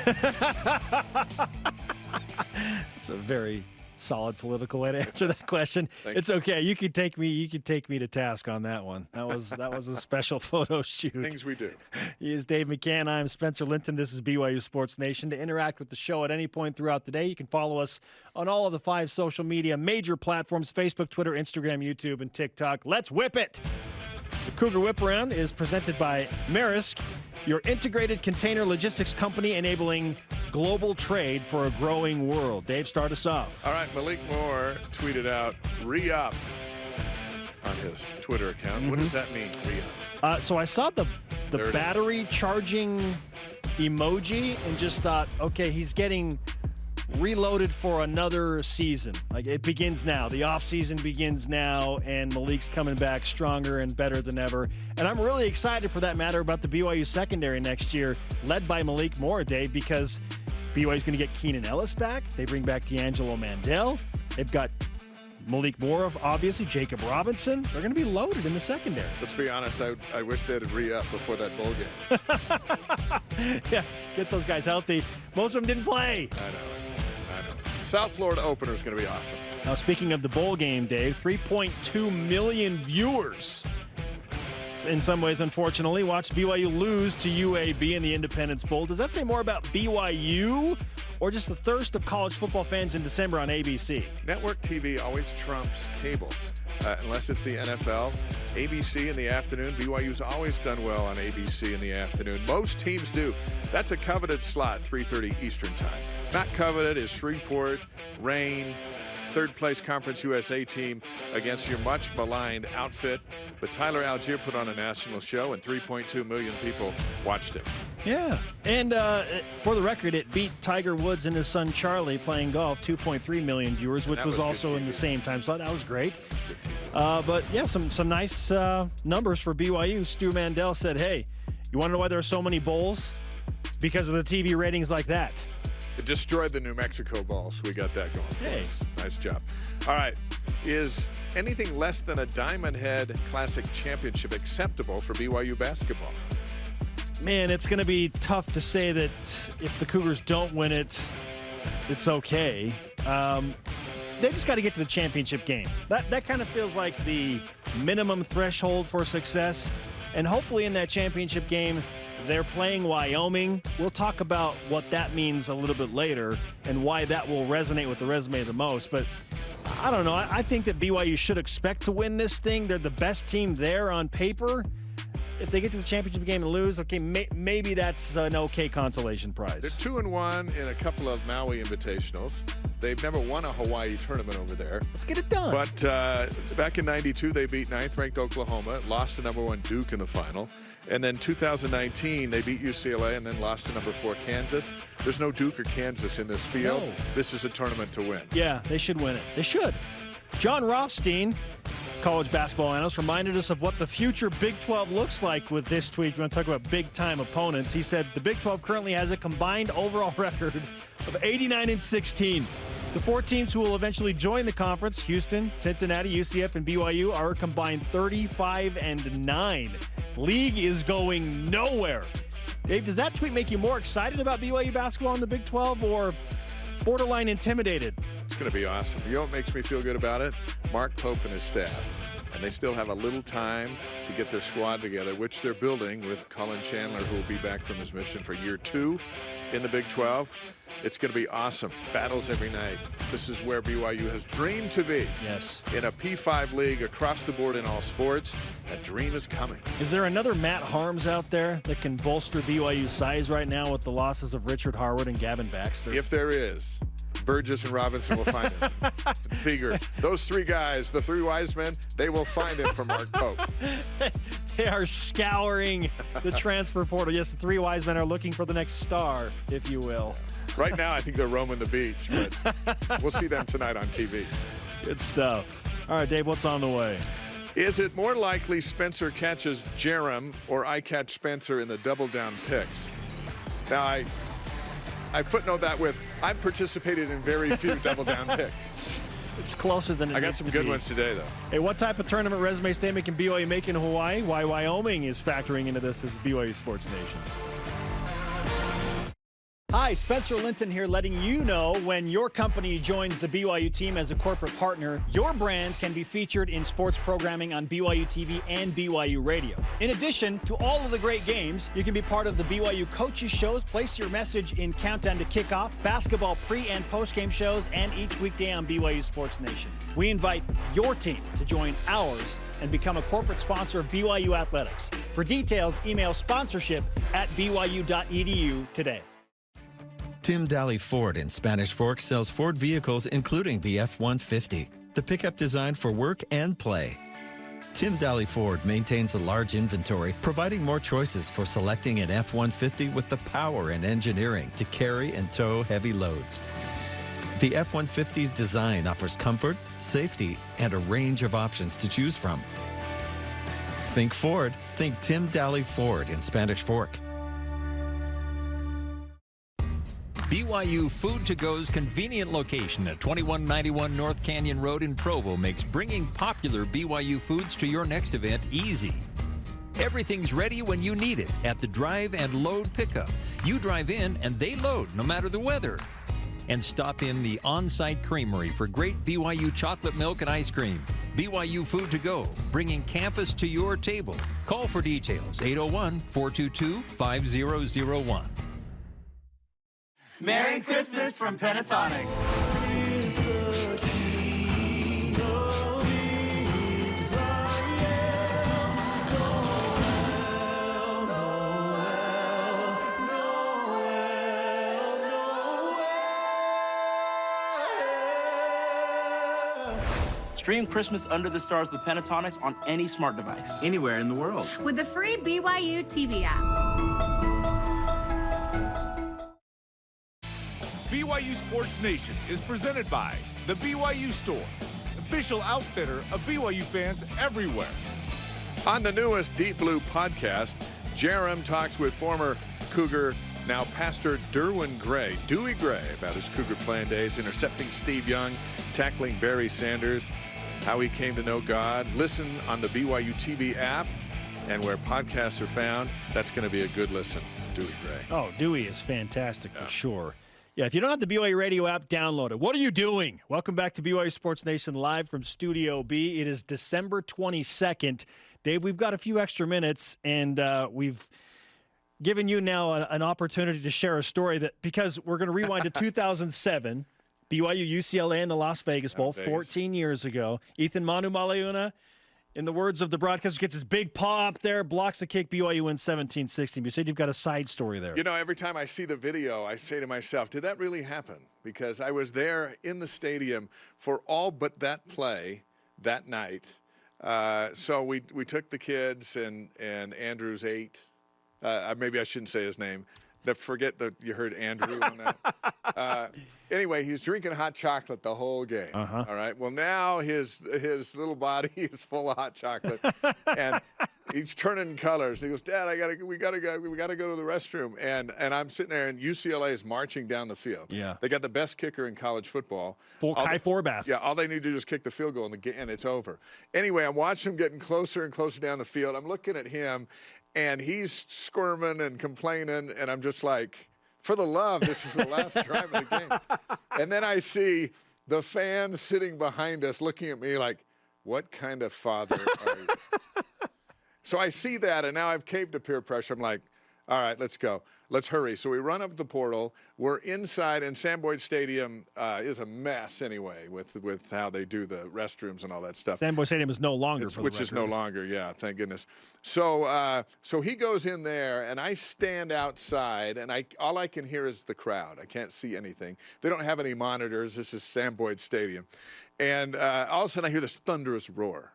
It's a very solid political way to answer that question. It's you. okay. You can take me to task on that one. That was a special photo shoot. Things we do. He is Dave McCann. I'm Spencer Linton. This is BYU Sports Nation. To interact with the show at any point throughout the day, you can follow us on all of the 5 social media major platforms: Facebook, Twitter, Instagram, YouTube, and TikTok. Let's whip it. The Cougar Whip Around is presented by Maersk, your integrated container logistics company enabling global trade for a growing world. Dave, start us off. All right, Malik Moore tweeted out re-up on his Twitter account. Mm-hmm. What does that mean, re-up? So I saw the battery charging emoji and just thought, okay, he's getting reloaded for another season. Like, it begins now. The offseason begins now, and Malik's coming back stronger and better than ever. And I'm really excited, for that matter, about the BYU secondary next year, led by Malik Moore, Dave, because BYU's going to get Keenan Ellis back. They bring back D'Angelo Mandel. They've got Malik Moore, obviously, Jacob Robinson. They're going to be loaded in the secondary. Let's be honest, I wish they had re-up before that bowl game. Yeah, get those guys healthy. Most of them didn't play. I know. South Florida opener is going to be awesome. Now, speaking of the bowl game, Dave, 3.2 million viewers, in some ways, unfortunately, watched BYU lose to UAB in the Independence Bowl. Does that say more about BYU or just the thirst of college football fans in December on ABC? Network TV always trumps cable, unless it's the NFL. ABC in the afternoon. BYU's always done well on ABC in the afternoon. Most teams do. That's a coveted slot, 3:30 Eastern time. Not coveted is Shreveport, Rain, third-place Conference USA team against your much maligned outfit. But Tyler Allgeier put on a national show, and 3.2 million people watched him. Yeah, and for the record, it beat Tiger Woods and his son Charlie playing golf, 2.3 million viewers, which was also in the same time slot. That was great. But yeah, some nice numbers for BYU. Stu Mandel said, hey, you want to know why there are so many bowls? Because of the TV ratings like that. It destroyed the New Mexico Bowl, so we got that going for us. Nice job. All right. Is anything less than a Diamond Head Classic Championship acceptable for BYU basketball? Man, it's going to be tough to say that if the Cougars don't win it, it's okay. They just got to get to the championship game. That kind of feels like the minimum threshold for success. And hopefully in that championship game, they're playing Wyoming. We'll talk about what that means a little bit later and why that will resonate with the resume the most. But I don't know. I think that BYU should expect to win this thing. They're the best team there on paper. If they get to the championship game and lose, okay, maybe that's an okay consolation prize. They're 2-1 in a couple of Maui Invitationals. They've never won a Hawaii tournament over there. Let's get it done. But back in '92, they beat 9th-ranked Oklahoma, lost to number 1 Duke in the final. And then 2019, they beat UCLA and then lost to number 4 Kansas. There's no Duke or Kansas in this field. No. This is a tournament to win. Yeah, they should win it. They should. John Rothstein, college basketball analyst, reminded us of what the future Big 12 looks like with this tweet. We want to talk about big-time opponents. He said the Big 12 currently has a combined overall record of 89-16. The 4 teams who will eventually join the conference, Houston, Cincinnati, UCF, and BYU, are a combined 35-9. League is going nowhere. Dave, does that tweet make you more excited about BYU basketball in the Big 12 or borderline intimidated? It's going to be awesome. You know what makes me feel good about it? Mark Pope and his staff. And they still have a little time to get their squad together, which they're building with Colin Chandler, who will be back from his mission for year 2 in the Big 12. It's going to be awesome. Battles every night. This is where BYU has dreamed to be. Yes. In a P5 league across the board in all sports. That dream is coming. Is there another Matt Harms out there that can bolster BYU's size right now with the losses of Richard Harwood and Gavin Baxter? If there is, Burgess and Robinson will find him. Figure those 3 guys, the 3 wise men, they will find him for Mark Pope. They are scouring the transfer portal. Yes, the 3 wise men are looking for the next star, if you will. Right now, I think they're roaming the beach, but we'll see them tonight on TV. Good stuff. All right, Dave, what's on the way? Is it more likely Spencer catches Jerem or I catch Spencer in the double down picks? Now, I footnote that with I've participated in very few double down picks. It's closer than it I got needs some to good be. ones today, though. Hey, what type of tournament resume statement can BYU make in Hawaii? Why Wyoming is factoring into this as BYU Sports Nation. Hi, Spencer Linton here, letting you know when your company joins the BYU team as a corporate partner, your brand can be featured in sports programming on BYU TV and BYU Radio. In addition to all of the great games, you can be part of the BYU coaches shows, place your message in Countdown to Kickoff, basketball pre- and post-game shows, and each weekday on BYU Sports Nation. We invite your team to join ours and become a corporate sponsor of BYU Athletics. For details, email sponsorship@byu.edu today. Tim Daly Ford in Spanish Fork sells Ford vehicles including the F-150, the pickup designed for work and play. Tim Daly Ford maintains a large inventory, providing more choices for selecting an F-150 with the power and engineering to carry and tow heavy loads. The F-150's design offers comfort, safety, and a range of options to choose from. Think Ford, think Tim Daly Ford in Spanish Fork. BYU Food to Go's convenient location at 2191 North Canyon Road in Provo makes bringing popular BYU foods to your next event easy. Everything's ready when you need it at the drive and load pickup. You drive in and they load no matter the weather. And stop in the on-site creamery for great BYU chocolate milk and ice cream. BYU Food to Go, bringing campus to your table. Call for details, 801-422-5001. Merry Christmas from Pentatonics. Stream Christmas Under the Stars with Pentatonics on any smart device, anywhere in the world. With the free BYU TV app. BYU Sports Nation is presented by the BYU Store, official outfitter of BYU fans everywhere. On the newest Deep Blue podcast, Jerem talks with former Cougar, now Pastor Derwin Gray, Dewey Gray, about his Cougar playing days, intercepting Steve Young, tackling Barry Sanders, how he came to know God. Listen on the BYU TV app and where podcasts are found. That's going to be a good listen, Dewey Gray. Oh, Dewey is fantastic for sure. Yeah, if you don't have the BYU Radio app, download it. What are you doing? Welcome back to BYU Sports Nation live from Studio B. It is December 22nd. Dave, we've got a few extra minutes, and we've given you now an opportunity to share a story that, because we're going to rewind to 2007, BYU UCLA in the Las Vegas Bowl, 14 years ago. Ethan Manu Maliuna, in the words of the broadcaster, gets his big paw up there, blocks the kick, BYU wins 17-16. You said you've got a side story there. You know, every time I see the video, I say to myself, did that really happen? Because I was there in the stadium for all but that play that night. So we took the kids, and Andrew's 8. Maybe I shouldn't say his name. Forget that you heard Andrew on that. Anyway, he's drinking hot chocolate the whole game. All right. Well, now his little body is full of hot chocolate, and he's turning colors. He goes, "Dad, we gotta go to the restroom." And I'm sitting there, and UCLA is marching down the field. Yeah. They got the best kicker in college football. Kai Forbath. Yeah. All they need to do is kick the field goal, and it's over. Anyway, I'm watching him getting closer and closer down the field. I'm looking at him. and he's squirming and complaining, and I'm just like, for the love, this is the last drive of the game. And then I see the fans sitting behind us looking at me like, what kind of father are you? So I see that, and now I've caved to peer pressure. I'm like, all right, let's go. Let's hurry. So we run up the portal. We're inside, and Sam Boyd Stadium is a mess anyway with how they do the restrooms and all that stuff. Sam Boyd Stadium is no longer, which is no longer, yeah, thank goodness. So so he goes in there, and I stand outside, and all I can hear is the crowd. I can't see anything. They don't have any monitors. This is Sam Boyd Stadium. And all of a sudden I hear this thunderous roar.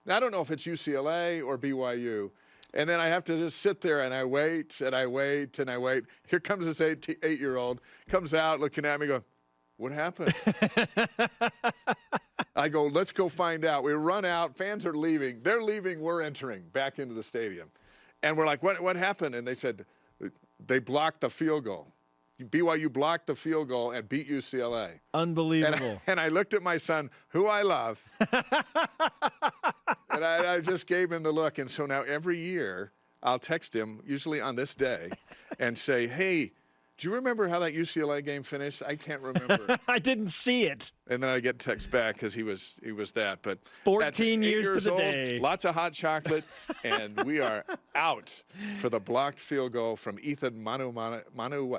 Now, I don't know if it's UCLA or BYU. And then I have to just sit there, and I wait, and I wait, and I wait. Here comes this 8-year-old, comes out looking at me going, what happened? I go, let's go find out. We run out. Fans are leaving. They're leaving. We're entering back into the stadium. And we're like, what happened? And they said they blocked the field goal. BYU blocked the field goal and beat UCLA. Unbelievable. And I looked at my son, who I love, and I just gave him the look. And so now every year I'll text him, usually on this day, and say, hey, do you remember how that UCLA game finished? I can't remember. I didn't see it. And then I get text back because he was that. But 14 years to the old, day. Lots of hot chocolate, and we are out for the blocked field goal from Ethan Manu Maliuna.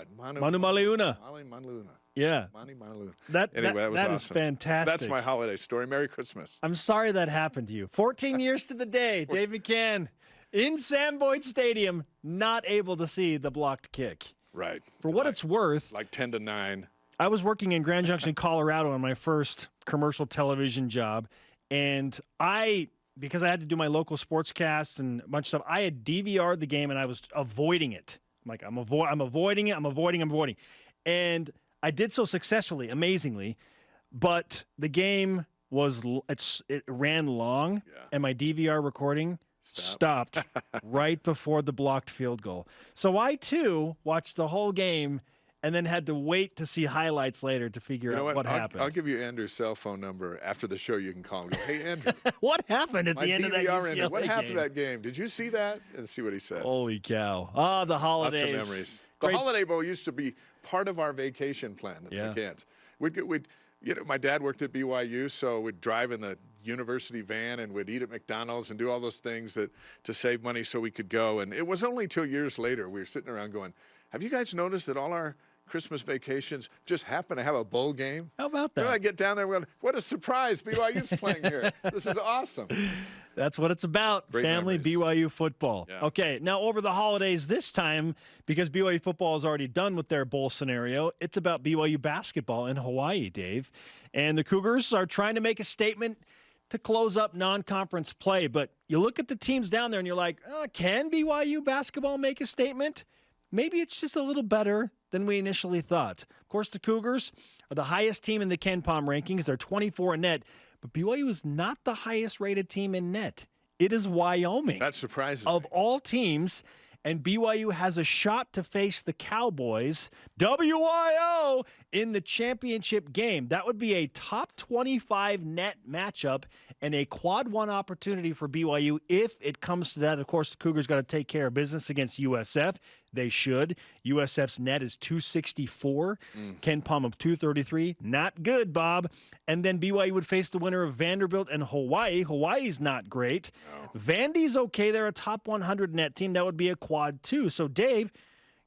Yeah. Anyway, that was is fantastic. That's my holiday story. Merry Christmas. I'm sorry that happened to you. 14 years to the day, Dave McCann in Sam Boyd Stadium, not able to see the blocked kick. Right. For what it's worth. Like 10-9. I was working in Grand Junction, Colorado on my first commercial television job. And because I had to do my local sportscasts and a bunch of stuff, I had DVR'd the game and I was avoiding it. I'm like, I'm avoiding it. And I did so successfully, amazingly. But the game it ran long, and my DVR recording stopped right before the blocked field goal. So I, too, watched the whole game and then had to wait to see highlights later to figure out what happened. I'll give you Andrew's cell phone number after the show. You can call him. Hey, Andrew. What happened at the end of that UCLA game? What happened to that game? Did you see that? And see what he says. Holy cow. The holidays. Lots of memories. The Holiday Bowl used to be part of our vacation plan at the McCanns. My dad worked at BYU, so we'd drive in the university van and we'd eat at McDonald's and do all those things to save money so we could go. And it was only 2 years later we were sitting around going, have you guys noticed that all our Christmas vacations just happen to have a bowl game? How about that? Then I get down there and go, what a surprise, BYU's playing here. This is awesome. That's what it's about, Great family memories. BYU football. Yeah. Okay, now over the holidays this time, because BYU football is already done with their bowl scenario, it's about BYU basketball in Hawaii, Dave. And the Cougars are trying to make a statement to close up non-conference play. But you look at the teams down there and you're like, can BYU basketball make a statement? Maybe it's just a little better than we initially thought. Of course, the Cougars are the highest team in the Ken Pom rankings. They're 24 in net. But BYU is not the highest-rated team in net. It is Wyoming. That surprises me. Of me. all teams, and BYU has a shot to face the Cowboys, WYO, in the championship game. That would be a top 25 net matchup and a quad one opportunity for BYU if it comes to that. Of course, the Cougars got to take care of business against USF. They should. USF's net is 264. Ken Pom of 233. Not good, Bob. And then BYU would face the winner of Vanderbilt and Hawaii. Hawaii's not great. No. Vandy's okay. They're a top 100 net team. That would be a quad two. So, Dave,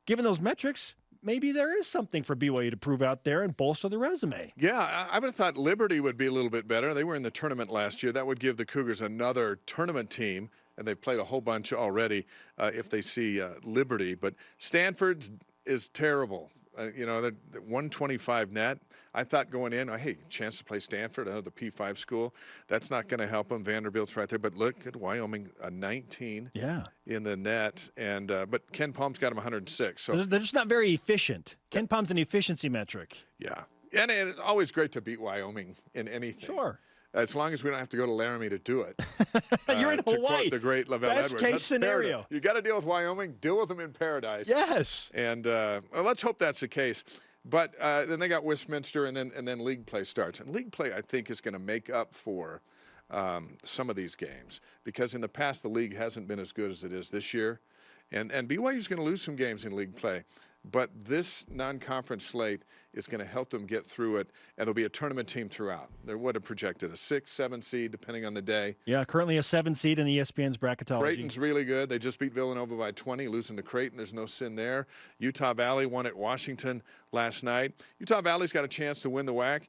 given those metrics, maybe there is something for BYU to prove out there and bolster the resume. Yeah, I would have thought Liberty would be a little bit better. They were in the tournament last year. That would give the Cougars another tournament team, and they've played a whole bunch already if they see Liberty. But Stanford is terrible. They're 125 net. I thought going in, hey, chance to play Stanford, the P5 school. That's not going to help them. Vanderbilt's right there. But look at Wyoming, 19 in the net. And but Ken Palm's got them 106. So they're just not very efficient. Ken Palm's an efficiency metric. Yeah. And it's always great to beat Wyoming in anything. Sure. As long as we don't have to go to Laramie to do it. You're in Hawaii. To quote the great Lavelle Best Edwards. case scenario. You got to deal with Wyoming. Deal with them in paradise. Yes. And let's hope that's the case. But then they got Westminster, and then league play starts. And league play, I think, is going to make up for some of these games, because in the past the league hasn't been as good as it is this year. And BYU's going to lose some games in league play. But this non-conference slate is going to help them get through it, and there'll be a tournament team throughout. They're what are projected, a 6, 7 seed, depending on the day. Yeah, currently a 7 seed in ESPN's bracketology. Creighton's really good. They just beat Villanova by 20, losing to Creighton. There's no sin there. Utah Valley won at Washington last night. Utah Valley's got a chance to win the WAC.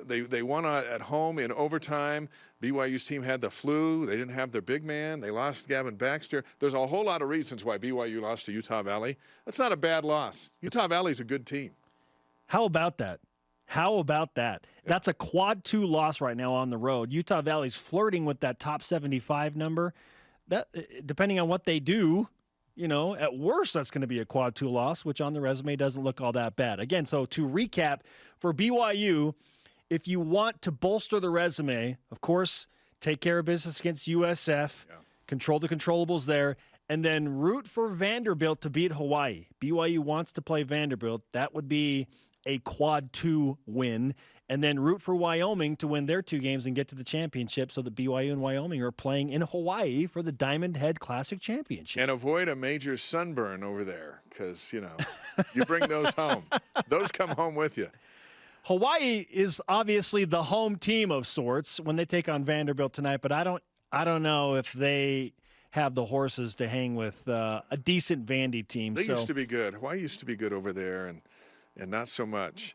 They won at home in overtime. BYU's team had the flu. They didn't have their big man. They lost Gavin Baxter. There's a whole lot of reasons why BYU lost to Utah Valley. That's not a bad loss. Utah Valley's a good team. How about that? How about that? Yeah. That's a quad 2 loss right now on the road. Utah Valley's flirting with that top 75 number. That, depending on what they do, at worst, that's going to be a quad 2 loss, which on the resume doesn't look all that bad. Again, so to recap, for BYU, if you want to bolster the resume, of course, take care of business against USF, control the controllables there, and then root for Vanderbilt to beat Hawaii. BYU wants to play Vanderbilt. That would be a quad 2 win. And then root for Wyoming to win their 2 games and get to the championship, so that BYU and Wyoming are playing in Hawaii for the Diamond Head Classic Championship. And avoid a major sunburn over there, because, you bring those home. Those come home with you. Hawaii is obviously the home team of sorts when they take on Vanderbilt tonight, but I don't know if they have the horses to hang with a decent Vandy team. They used to be good. Hawaii used to be good over there, and not so much.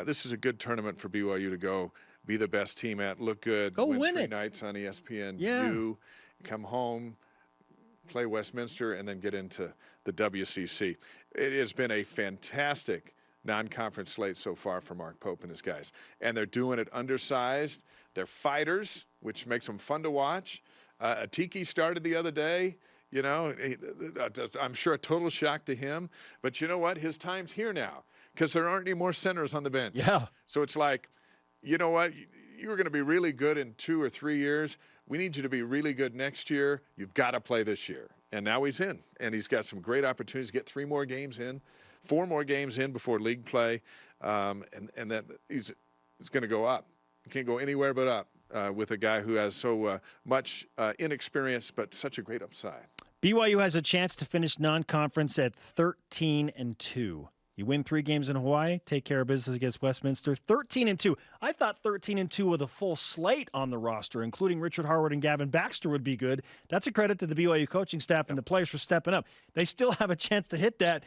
This is a good tournament for BYU to go be the best team at, look good, go win 3 it. nights on ESPN, come home, play Westminster, and then get into the WCC. It has been a fantastic non-conference slate so far for Mark Pope and his guys. And they're doing it undersized. They're fighters, which makes them fun to watch. Atiki started the other day. I'm sure a total shock to him. But you know what? His time's here now, because there aren't any more centers on the bench. Yeah. So it's like, you know what? You're going to be really good in 2 or 3 years. We need you to be really good next year. You've got to play this year. And now he's in. And he's got some great opportunities to get 3 more games in. 4 more games in before league play, and then he's going to go up. He can't go anywhere but up with a guy who has so much inexperience but such a great upside. BYU has a chance to finish non-conference at 13-2. You win 3 games in Hawaii, take care of business against Westminster. 13-2. I thought 13-2 with a full slate on the roster, including Richard Harwood and Gavin Baxter, would be good. That's a credit to the BYU coaching staff and the players for stepping up. They still have a chance to hit that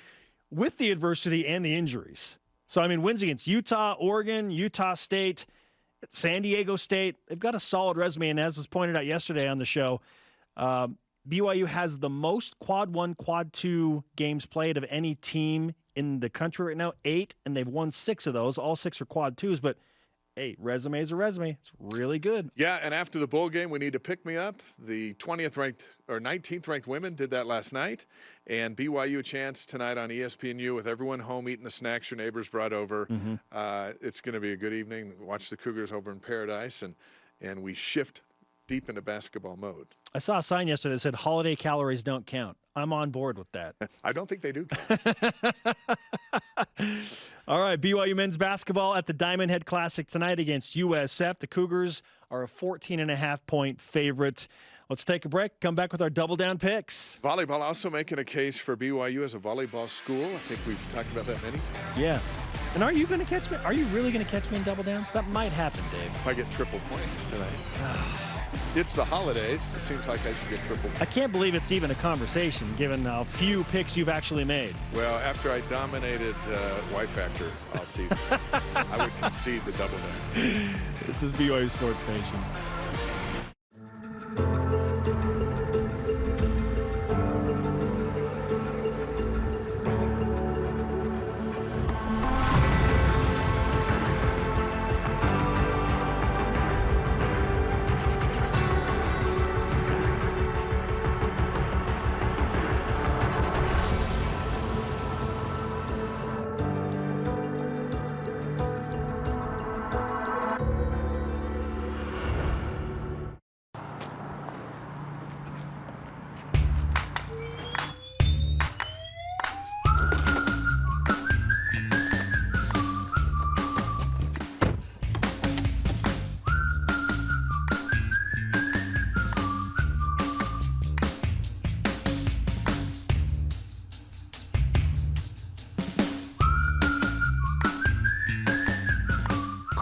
with the adversity and the injuries. So, wins against Utah, Oregon, Utah State, San Diego State. They've got a solid resume, and as was pointed out yesterday on the show, BYU has the most quad 1, quad 2 games played of any team in the country right now, 8, and they've won 6 of those. All 6 are quad 2s, but hey, resume is a resume. It's really good. Yeah, and after the bowl game, we need to pick me up. The 20th ranked or 19th ranked women did that last night, and BYU a chance tonight on ESPNU with everyone home eating the snacks your neighbors brought over. It's going to be a good evening. Watch the Cougars over in Paradise, and we shift deep into basketball mode. I saw a sign yesterday that said holiday calories don't count. I'm on board with that. I don't think they do count. All right, BYU men's basketball at the Diamond Head Classic tonight against USF. The Cougars are a 14.5-point favorite. Let's take a break, come back with our double down picks. Volleyball also making a case for BYU as a volleyball school. I think we've talked about that many times. Yeah. And are you going to catch me? Are you really going to catch me in double downs? That might happen, Dave. If I get triple points tonight. It's the holidays. It seems like I should get triple points. I can't believe it's even a conversation, given how few picks you've actually made. Well, after I dominated Y Factor all season, I would concede the double down. This is BYU Sports Nation.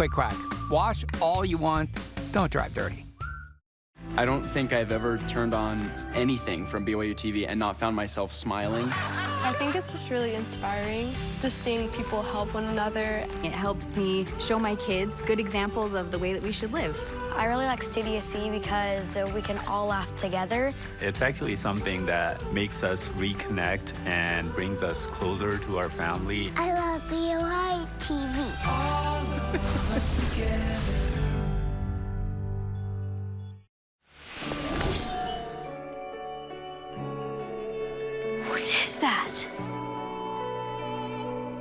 Quick crack. Wash all you want. Don't drive dirty. I don't think I've ever turned on anything from BYU TV and not found myself smiling. I think it's just really inspiring, just seeing people help one another. It helps me show my kids good examples of the way that we should live. I really like Studio C because we can all laugh together. It's actually something that makes us reconnect and brings us closer to our family. I love BYU TV. All of us together. What is that?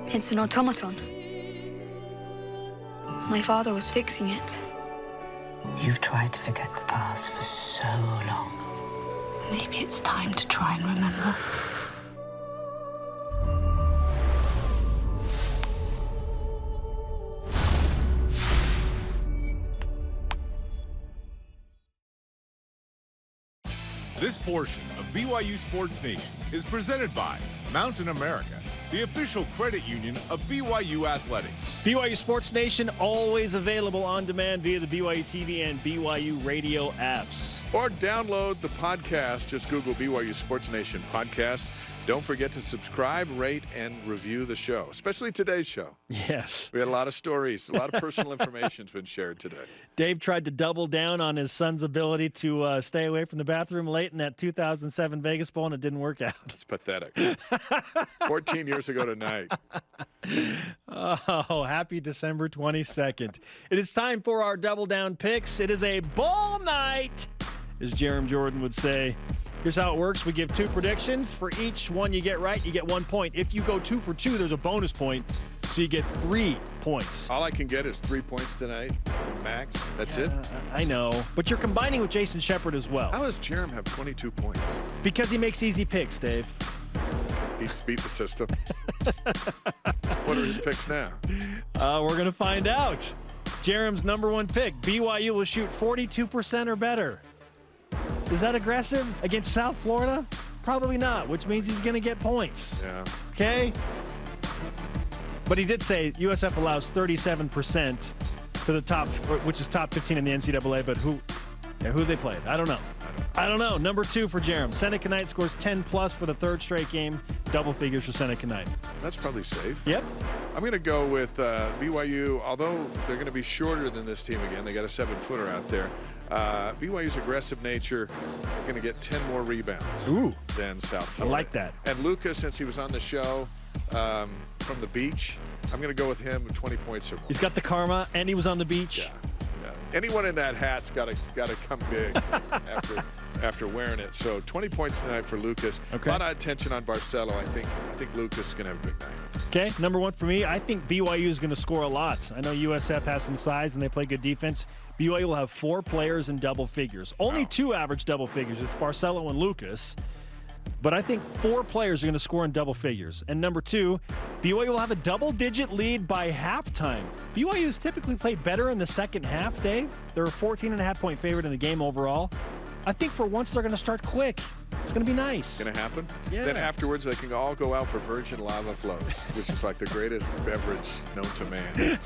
It's an automaton. My father was fixing it. You've tried to forget the past for so long. Maybe it's time to try and remember. This portion of BYU Sports Nation is presented by Mountain America, the official credit union of BYU Athletics. BYU Sports Nation, always available on demand via the BYU TV and BYU radio apps. Or download the podcast. Just Google BYU Sports Nation podcast. Don't forget to subscribe, rate, and review the show, especially today's show. Yes. We had a lot of stories. A lot of personal information has been shared today. Dave tried to double down on his son's ability to stay away from the bathroom late in that 2007 Vegas Bowl, and it didn't work out. It's pathetic. 14 years ago tonight. Oh, happy December 22nd. It is time for our double down picks. It is a bowl night, as Jerem Jordan would say. Here's how it works. We give two predictions. For each one you get right, you get 1 point. If you go 2 for 2, there's a bonus point, so you get 3 points. All I can get is 3 points tonight, max. That's it? I know, but you're combining with Jason Shepard as well. How does Jerem have 22 points? Because he makes easy picks, Dave. He's beat the system. What are his picks now? We're going to find out. Jerem's #1 pick, BYU will shoot 42% or better. Is that aggressive against South Florida? Probably not, which means he's going to get points. Yeah. Okay? But he did say USF allows 37% to the top, which is top 15 in the NCAA, but who they played? I don't know. I don't know. #2 for Jerem. Seneca Knight scores 10+ for the third straight game. Double figures for Seneca Knight. That's probably safe. Yep. I'm going to go with BYU, although they're going to be shorter than this team again. They got a 7-footer out there. BYU's aggressive nature going to get 10 more rebounds than South Florida. I like that. And Lucas, since he was on the show from the beach, I'm going to go with him with 20 points or more. He's got the karma, and he was on the beach. Yeah. Anyone in that hat's got to come big after wearing it. So 20 points tonight for Lucas. Okay. A lot of attention on Barcelo. I think Lucas is going to have a big night. Okay, #1 for me. I think BYU is going to score a lot. I know USF has some size and they play good defense. BYU will have 4 players in double figures. Only 2 average double figures. It's Barcelo and Lucas. But I think 4 players are going to score in double figures. And #2, BYU will have a double-digit lead by halftime. BYU's typically played better in the second half, Dave. They're a 14.5-point favorite in the game overall. I think for once they're going to start quick. It's going to be nice. Going to happen? Yeah. Then afterwards they can all go out for virgin lava flows, which is like the greatest beverage known to man.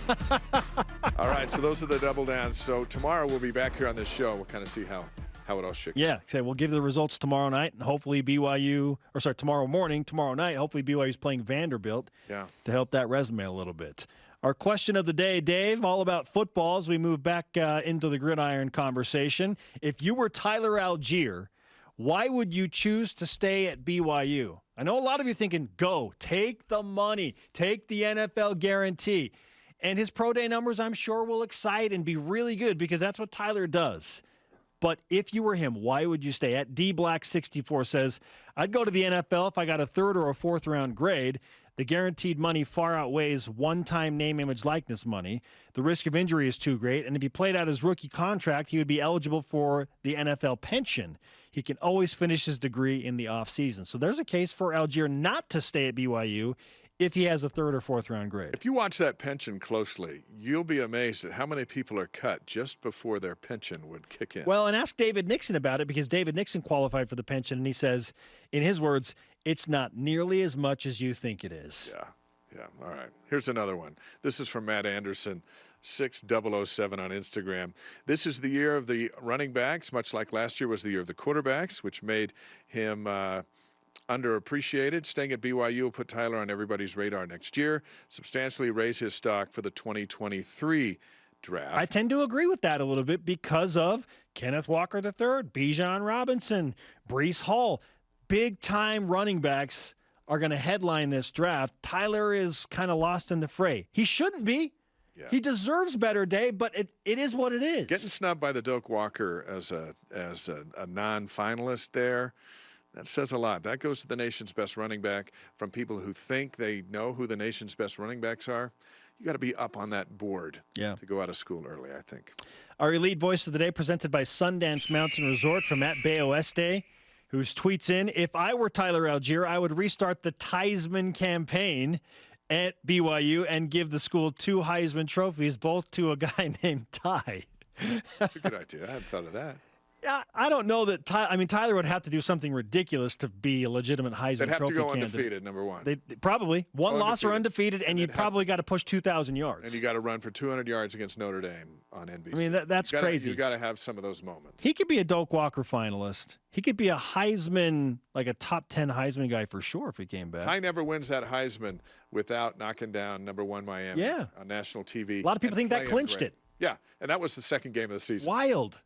All right, so those are the double downs. So tomorrow we'll be back here on this show. We'll kind of see how it all shakes. Yeah, so we'll give the results tomorrow night, and hopefully tomorrow night, hopefully BYU's playing Vanderbilt to help that resume a little bit. Our question of the day, Dave, all about football as we move back into the gridiron conversation. If you were Tyler Allgeier, why would you choose to stay at BYU? I know a lot of you thinking, go, take the money, take the NFL guarantee. And his pro day numbers, I'm sure, will excite and be really good because that's what Tyler does. But if you were him, why would you stay? At DBlack64 says, I'd go to the NFL if I got a 3rd or a 4th round grade. The guaranteed money far outweighs one-time name, image, likeness money. The risk of injury is too great, and if he played out his rookie contract, he would be eligible for the NFL pension. He can always finish his degree in the offseason. So there's a case for Allgeier not to stay at BYU if he has a 3rd or 4th round grade. If you watch that pension closely, you'll be amazed at how many people are cut just before their pension would kick in. Well, and ask David Nixon about it because David Nixon qualified for the pension, and he says, in his words, it's not nearly as much as you think it is. Yeah. All right. Here's another one. This is from Matt Anderson. 6007 on Instagram. This is the year of the running backs, much like last year was the year of the quarterbacks, which made him underappreciated. Staying at BYU will put Tyler on everybody's radar next year, substantially raise his stock for the 2023 draft. I tend to agree with that a little bit because of Kenneth Walker III, Bijan Robinson, Breece Hall. Big-time running backs are going to headline this draft. Tyler is kind of lost in the fray. He shouldn't be. Yeah. He deserves better, Dave, but it is what it is. Getting snubbed by the Doak Walker as a non-finalist there, that says a lot. That goes to the nation's best running back from people who think they know who the nation's best running backs are. You got to be up on that board to go out of school early, I think. Our Elite Voice of the Day presented by Sundance Mountain Resort from @BayOeste, whose tweets in, if I were Tyler Allgeier, I would restart the Theismann campaign at BYU and give the school 2 Heisman trophies, both to a guy named Ty. That's a good idea. I hadn't thought of that. Yeah, I don't know that Tyler would have to do something ridiculous to be a legitimate Heisman Trophy candidate. They'd have to go undefeated, number one. They probably. One loss or undefeated, and you'd probably got to push 2,000 yards. And you got to run for 200 yards against Notre Dame on NBC. I mean, that's crazy. You got to have some of those moments. He could be a Doak Walker finalist. He could be a Heisman, like a top 10 Heisman guy for sure if he came back. Ty never wins that Heisman without knocking down number 1 Miami on national TV. A lot of people think that clinched it. Yeah, and that was the second game of the season. Wild.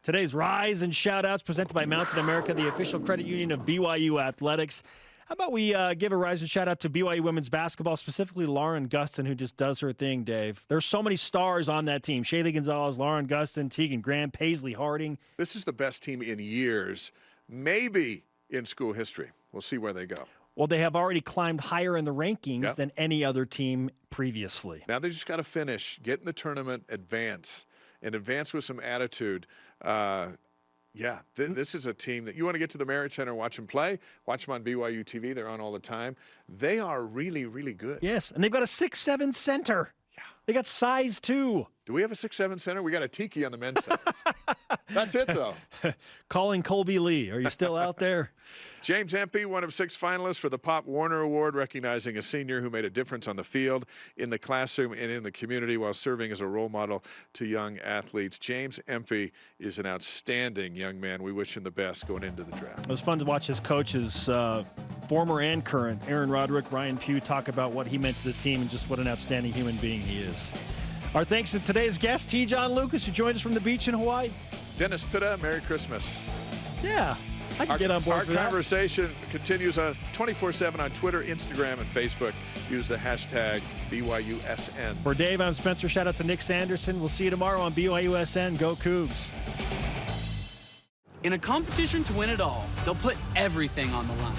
Today's Rise and Shoutouts presented by Mountain America, the official credit union of BYU Athletics. How about we give a rise and shout out to BYU women's basketball, specifically Lauren Gustin, who just does her thing, Dave. There's so many stars on that team. Shaylee Gonzalez, Lauren Gustin, Tegan Graham, Paisley Harding. This is the best team in years, maybe in school history. We'll see where they go. Well, they have already climbed higher in the rankings than any other team previously. Now they just got to finish, get in the tournament, advance with some attitude. This is a team that you want to get to the Marriott Center and watch them play. Watch them on BYU TV. They're on all the time. They are really, really good. Yes, and they've got a 6'7" center. Yeah. They got size, too. Do we have a 6'7" center? We got a Tiki on the men's side. That's it, though. Calling Colby Lee. Are you still out there? James Empey, one of 6 finalists for the Pop Warner Award, recognizing a senior who made a difference on the field, in the classroom, and in the community while serving as a role model to young athletes. James Empey is an outstanding young man. We wish him the best going into the draft. It was fun to watch his coaches, former and current, Aaron Roderick, Ryan Pugh, talk about what he meant to the team and just what an outstanding human being he is. Our thanks to today's guest, T. John Lucas, who joined us from the beach in Hawaii. Dennis Pitta, Merry Christmas. Yeah, I can get on board for that. Our conversation continues on 24/7 on Twitter, Instagram, and Facebook. Use the hashtag BYUSN. For Dave, I'm Spencer. Shout out to Nick Sanderson. We'll see you tomorrow on BYUSN. Go Cougs. In a competition to win it all, they'll put everything on the line.